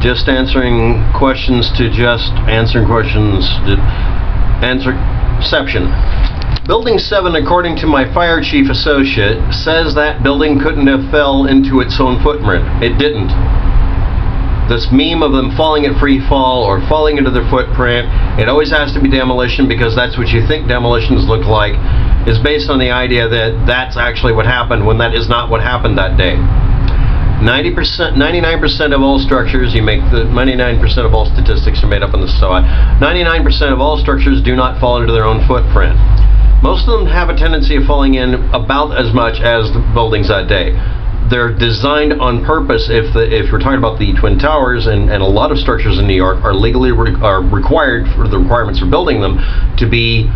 Just answering questions to just answering questions to answerception. Building 7, according to my fire chief associate, says that building couldn't have fell into its own footprint. It didn't. This meme of them falling at free fall or falling into their footprint, it always has to be demolition because that's what you think demolitions look like, is based on the idea that that's actually what happened when that is not what happened that day. 99% of all structures, you make the 99% of all statistics are made up on the SOI. 99% of all structures do not fall into their own footprint. Most of them have a tendency of falling in about as much as the buildings that day. They're designed on purpose. If we're talking about the Twin Towers and a lot of structures in New York are legally required for the requirements for building them to be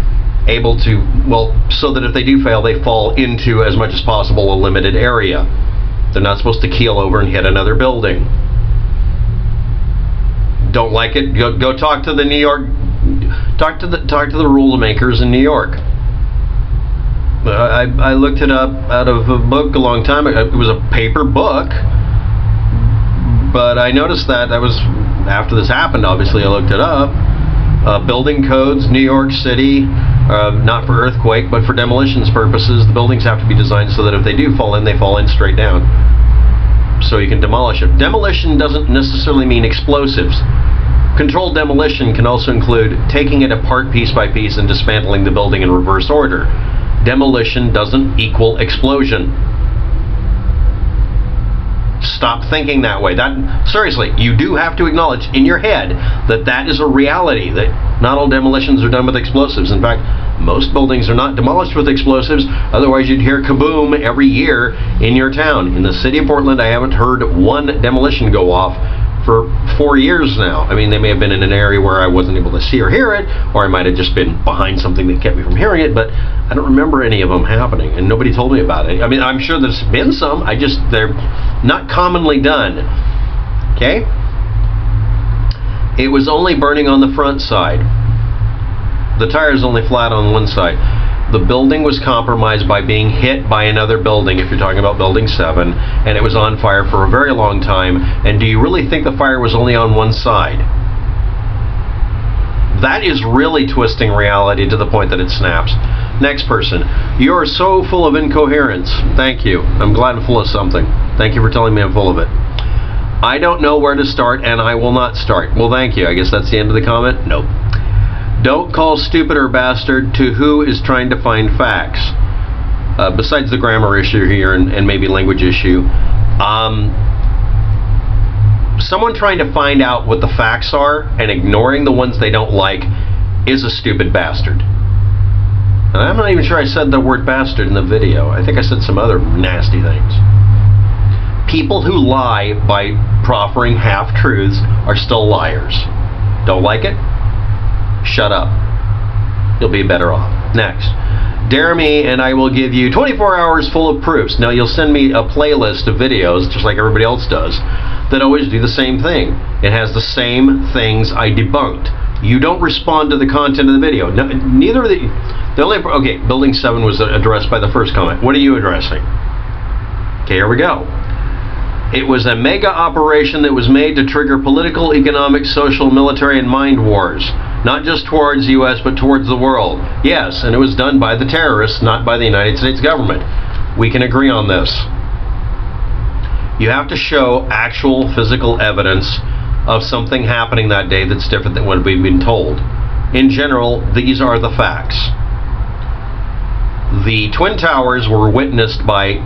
able to, well, so that if they do fail, they fall into as much as possible a limited area. They're not supposed to keel over and hit another building. Don't like it? Go talk to the New York. Talk to the rule makers in New York. I looked it up out of a book a long time ago. It was a paper book, but I noticed that was after this happened. Obviously, I looked it up. Building codes, New York City, not for earthquake, but for demolitions purposes, the buildings have to be designed so that if they do fall in, they fall in straight down. So you can demolish it. Demolition doesn't necessarily mean explosives. Controlled demolition can also include taking it apart piece by piece and dismantling the building in reverse order. Demolition doesn't equal explosion. Stop thinking that way. Seriously, you do have to acknowledge in your head that that is a reality, that not all demolitions are done with explosives. In fact, most buildings are not demolished with explosives, otherwise you'd hear kaboom every year in your town. In the city of Portland, I haven't heard one demolition go off for 4 years now. I mean, they may have been in an area where I wasn't able to see or hear it, or I might have just been behind something that kept me from hearing it, but I don't remember any of them happening, and nobody told me about it. I mean, I'm sure there's been some, they're not commonly done. Okay? It was only burning on the front side. The tire is only flat on one side. The building was compromised by being hit by another building, if you're talking about Building 7, and it was on fire for a very long time. And do you really think the fire was only on one side? That is really twisting reality to the point that it snaps. Next person. You're so full of incoherence. Thank you. I'm glad I'm full of something. Thank you for telling me I'm full of it. I don't know where to start, and I will not start. Well, thank you. I guess that's the end of the comment? Nope. Don't call stupid or bastard to who is trying to find facts. Besides the grammar issue here and maybe language issue, someone trying to find out what the facts are and ignoring the ones they don't like is a stupid bastard. And I'm not even sure I said the word bastard in the video. I think I said some other nasty things. People who lie by proffering half-truths are still liars. Don't like it? Shut up. You'll be better off. Next. Dare me and I will give you 24 hours full of proofs. Now you'll send me a playlist of videos, just like everybody else does, that always do the same thing. It has the same things I debunked. You don't respond to the content of the video. No, neither of okay, Building 7 was addressed by the first comment. What are you addressing? Okay, here we go. It was a mega operation that was made to trigger political, economic, social, military, and mind wars. Not just towards the U.S., but towards the world. Yes, and it was done by the terrorists, not by the United States government. We can agree on this. You have to show actual physical evidence of something happening that day that's different than what we've been told. In general, these are the facts. The Twin Towers were witnessed by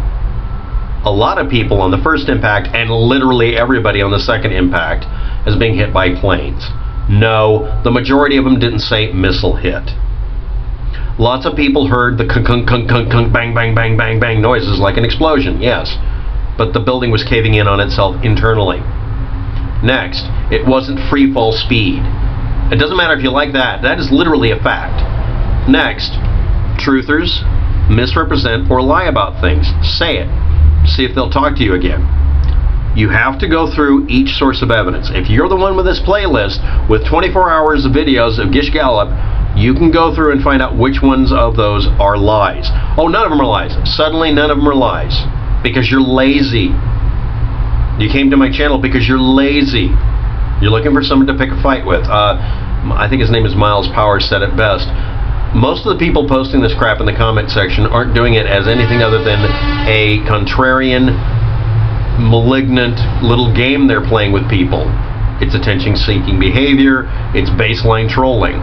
a lot of people on the first impact and literally everybody on the second impact as being hit by planes. No, the majority of them didn't say missile hit. Lots of people heard the kunk, bang, bang, bang, bang, bang noises like an explosion, yes. But the building was caving in on itself internally. Next, it wasn't free fall speed. It doesn't matter if you like that. That is literally a fact. Next, truthers misrepresent or lie about things. Say it. See if they'll talk to you again. You have to go through each source of evidence. If you're the one with this playlist with 24 hours of videos of Gish Gallop, you can go through and find out which ones of those are lies. Oh, none of them are lies. Suddenly, none of them are lies. Because you're lazy. You came to my channel because you're lazy. You're looking for someone to pick a fight with. I think his name is Miles Powers, said it best. Most of the people posting this crap in the comment section aren't doing it as anything other than a contrarian, malignant little game they're playing with people. It's attention-seeking behavior. It's baseline trolling.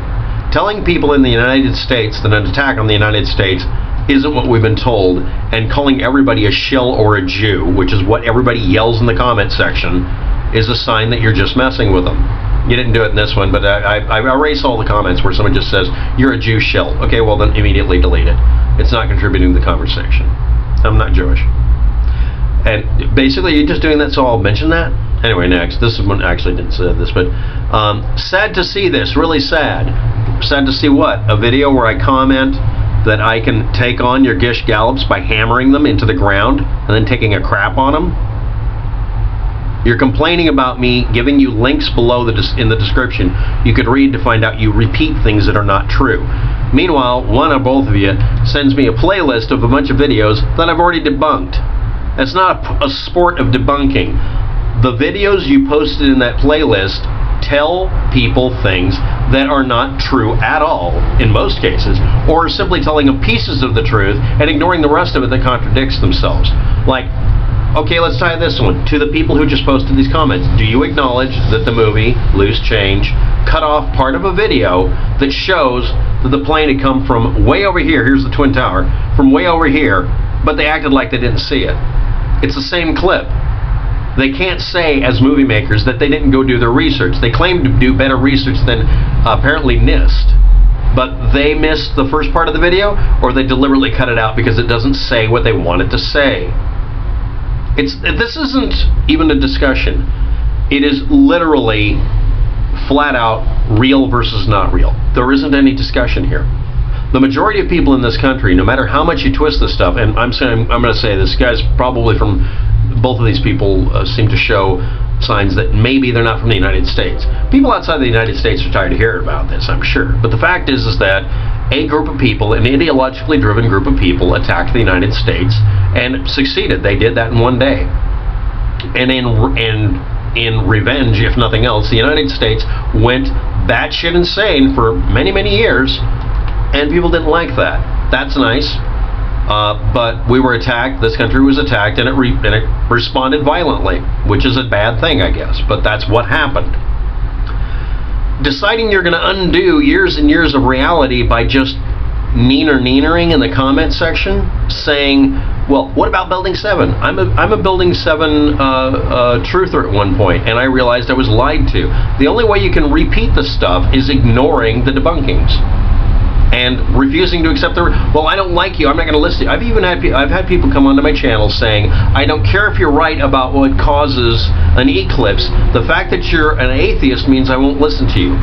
Telling people in the United States that an attack on the United States isn't what we've been told, and calling everybody a shill or a Jew, which is what everybody yells in the comment section, is a sign that you're just messing with them. You didn't do it in this one, but I erase all the comments where someone just says, you're a Jew shill. Okay, well then immediately delete it. It's not contributing to the conversation. I'm not Jewish. And basically, you're just doing that, so I'll mention that. Anyway, next. This one actually didn't say this, but sad to see this. Really sad. Sad to see what? A video where I comment that I can take on your Gish Gallops by hammering them into the ground and then taking a crap on them? You're complaining about me giving you links below in the description you could read to find out you repeat things that are not true. Meanwhile, one or both of you sends me a playlist of a bunch of videos that I've already debunked. It's not a sport of debunking. The videos you posted in that playlist tell people things that are not true at all, in most cases, or simply telling them pieces of the truth and ignoring the rest of it that contradicts themselves. Like, okay, let's tie this one to the people who just posted these comments. Do you acknowledge that the movie Loose Change cut off part of a video that shows that the plane had come from way over here, here's the Twin Tower, from way over here, but they acted like they didn't see it? It's the same clip. They can't say, as movie makers, that they didn't go do their research. They claim to do better research than apparently NIST. But they missed the first part of the video, or they deliberately cut it out because it doesn't say what they want it to say. This isn't even a discussion. It is literally flat out real versus not real. There isn't any discussion here. The majority of people in this country, no matter how much you twist this stuff, and I'm going to say this, guys probably from both of these people seem to show signs that maybe they're not from the United States. People outside the United States are tired of hearing about this, I'm sure. But the fact is that a group of people, an ideologically driven group of people, attacked the United States and succeeded. They did that in one day. And in revenge, if nothing else, the United States went batshit insane for many, many years, and people didn't like that. That's nice. But we were attacked, this country was attacked, and it responded violently, which is a bad thing, I guess, but that's what happened. Deciding you're going to undo years and years of reality by just neenering in the comment section, saying, well, what about Building 7? I'm a Building 7 truther at one point, and I realized I was lied to. The only way you can repeat the stuff is ignoring the debunkings and refusing to accept well, I don't like you, I'm not going to listen to you. I've had people come onto my channel saying, I don't care if you're right about what causes an eclipse. The fact that you're an atheist means I won't listen to you.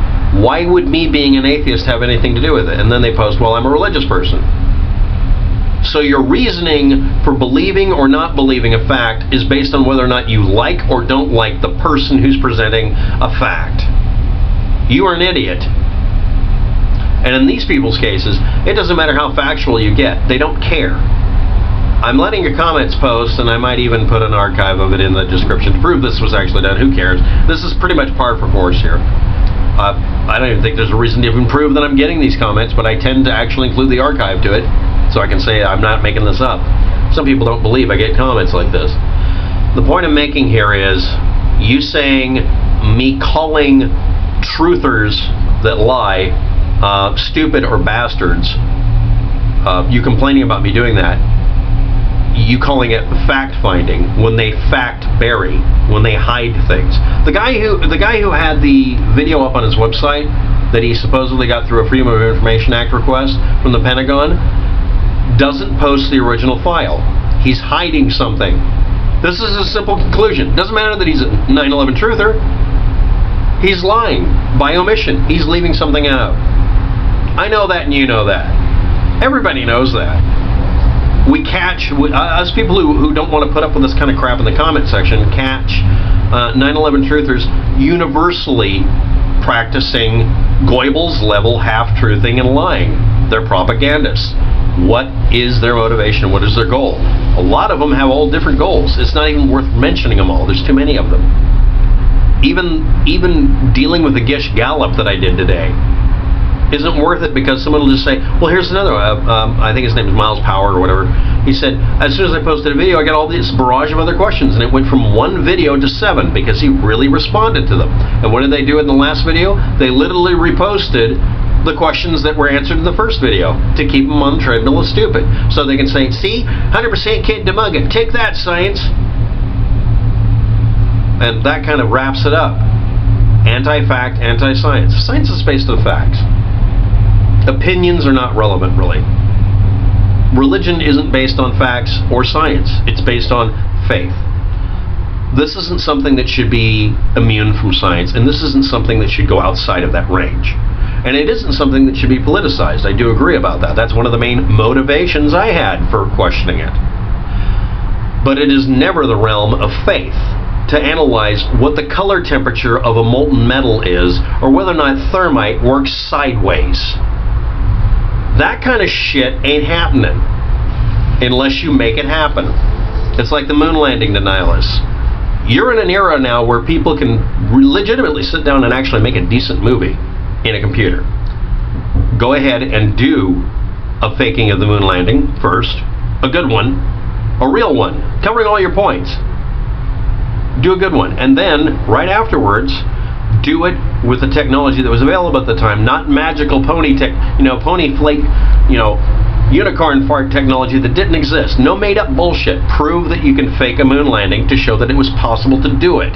Why would me being an atheist have anything to do with it? And then they post, well, I'm a religious person. So your reasoning for believing or not believing a fact is based on whether or not you like or don't like the person who's presenting a fact. You are an idiot. And in these people's cases, it doesn't matter how factual you get. They don't care. I'm letting your comments post, and I might even put an archive of it in the description to prove this was actually done. Who cares? This is pretty much par for course here. I don't even think there's a reason to even prove that I'm getting these comments, but I tend to actually include the archive to it, so I can say I'm not making this up. Some people don't believe I get comments like this. The point I'm making here is, you saying, me calling truthers that lie stupid or bastards, you complaining about me doing that, you calling it fact-finding when they fact-bury, when they hide things. The guy who had the video up on his website that he supposedly got through a Freedom of Information Act request from the Pentagon doesn't post the original file. He's hiding something. This is a simple conclusion. Doesn't matter that he's a 9/11 truther. He's lying by omission. He's leaving something out. I know that, and you know that. Everybody knows that. We catch, us people who don't want to put up with this kind of crap in the comment section, catch 9/11 truthers universally practicing Goebbels level half-truthing and lying. They're propagandists. What is their motivation? What is their goal? A lot of them have all different goals. It's not even worth mentioning them all. There's too many of them. even dealing with the Gish Gallop that I did today isn't worth it, because someone will just say, well, here's another I think his name is Miles Power or whatever. He said, as soon as I posted a video, I got all this barrage of other questions, and it went from 1 video to 7 because he really responded to them. And what did they do in the last video? They literally reposted the questions that were answered in the first video to keep them on the treadmill of stupid. So they can say, see, 100% can't debug it. Take that, science. And that kind of wraps it up. Anti-fact, anti-science. Science is based on facts. Opinions are not relevant, really. Religion isn't based on facts or science. It's based on faith. This isn't something that should be immune from science, and this isn't something that should go outside of that range. And it isn't something that should be politicized. I do agree about that. That's one of the main motivations I had for questioning it. But it is never the realm of faith to analyze what the color temperature of a molten metal is, or whether or not thermite works sideways. That kind of shit ain't happening unless you make it happen. It's like the moon landing denialists. You're in an era now where people can legitimately sit down and actually make a decent movie in a computer. Go ahead and do a faking of the moon landing first, a good one, a real one, covering all your points. Do a good one, and then right afterwards, do it with the technology that was available at the time, not magical pony flake, unicorn fart technology that didn't exist. No made-up bullshit. Prove that you can fake a moon landing to show that it was possible to do it.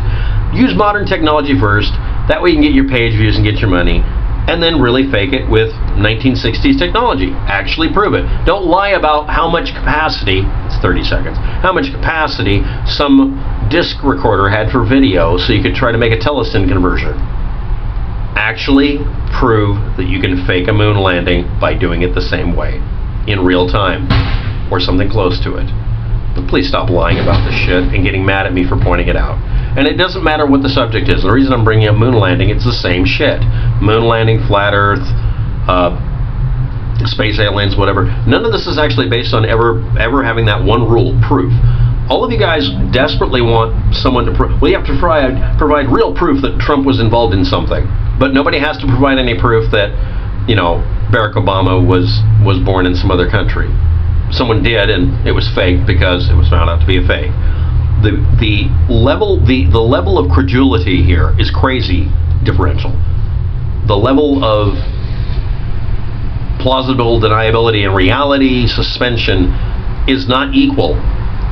Use modern technology first. That way you can get your page views and get your money. And then really fake it with 1960s technology. Actually prove it. Don't lie about how much capacity, it's 30 seconds, how much capacity some disc recorder had for video so you could try to make a telesyn conversion. Actually prove that you can fake a moon landing by doing it the same way, in real time, or something close to it. But please stop lying about this shit and getting mad at me for pointing it out. And it doesn't matter what the subject is. The reason I'm bringing up moon landing, it's the same shit. Moon landing, flat earth, space aliens, whatever. None of this is actually based on ever having that one rule, proof. All of you guys desperately want someone to prove. Well, you have to provide real proof that Trump was involved in something. But nobody has to provide any proof that, Barack Obama was born in some other country. Someone did, and it was fake because it was found out to be a fake. The level of credulity here is crazy differential. The level of plausible deniability and reality suspension is not equal.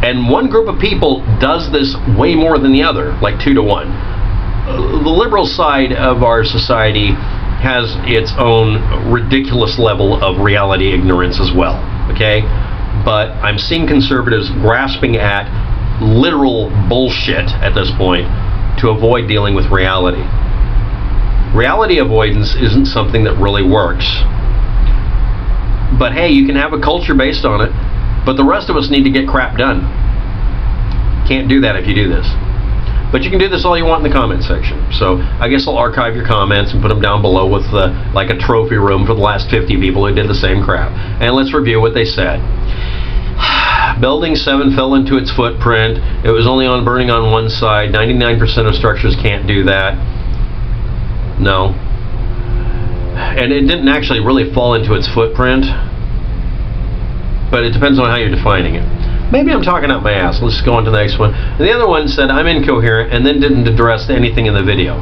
And one group of people does this way more than the other, like 2 to 1. The liberal side of our society has its own ridiculous level of reality ignorance as well, okay? But I'm seeing conservatives grasping at literal bullshit at this point to avoid dealing with reality. Reality avoidance isn't something that really works. But hey, you can have a culture based on it, but the rest of us need to get crap done. Can't do that if you do this. But you can do this all you want in the comment section. So I guess I'll archive your comments and put them down below with like a trophy room for the last 50 people who did the same crap. And let's review what they said. Building 7 fell into its footprint. It was only burning on one side. 99% of structures can't do that. No. And it didn't actually really fall into its footprint. But it depends on how you're defining it. Maybe I'm talking out my ass. Let's go on to the next one. And the other one said I'm incoherent and then didn't address anything in the video,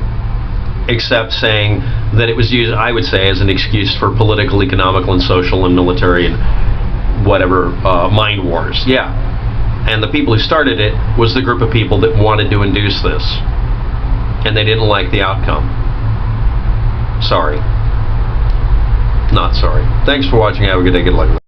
except saying that it was used, I would say, as an excuse for political, economical, and social and military and whatever mind wars. Yeah. And the people who started it was the group of people that wanted to induce this. And they didn't like the outcome. Sorry. Not sorry. Thanks for watching. Have a good day. Good luck.